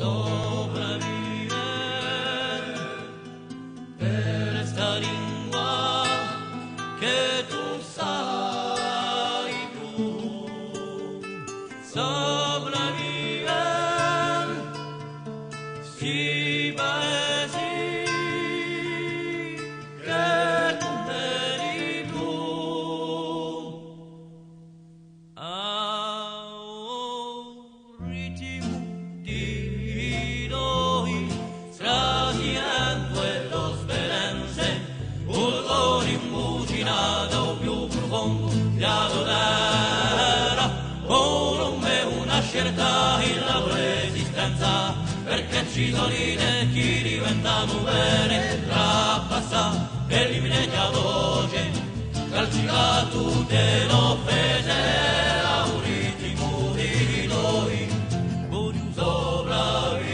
sopravviver per sta lingua che tu sai tu, sopravviver sti paesi che tu vedi tu. La resistenza perché ci sono chi diventano bene trapassa elimina già voce calcica tutte l'offese a un ritmo di noi voglio sopravvivere.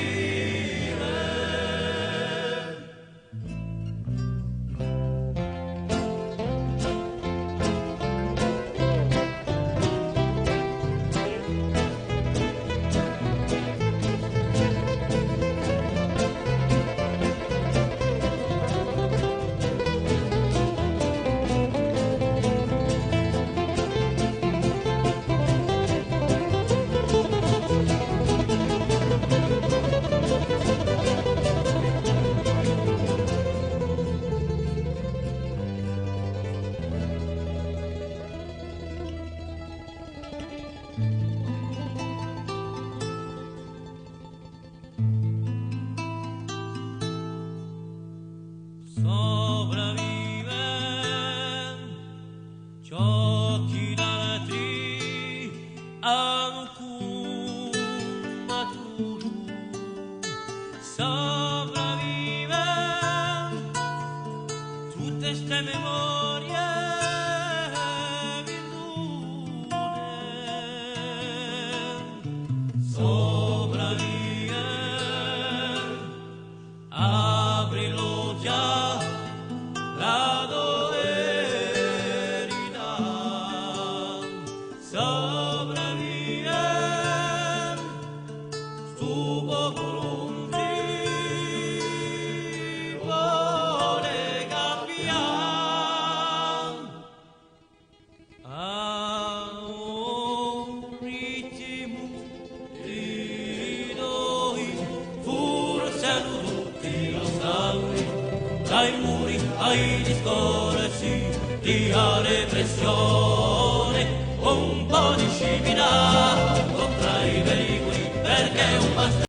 Sopravvive ciò che d'altri hanno combattuto, sopravvive tutte ste memorie vissute, sopravvive aprilo già la verità, sopravvive stu popolo che vuole cambiare a un ritmo di noi, forse tutti lo sanno, dai muri ai discorsi di repressione, un po' disciplina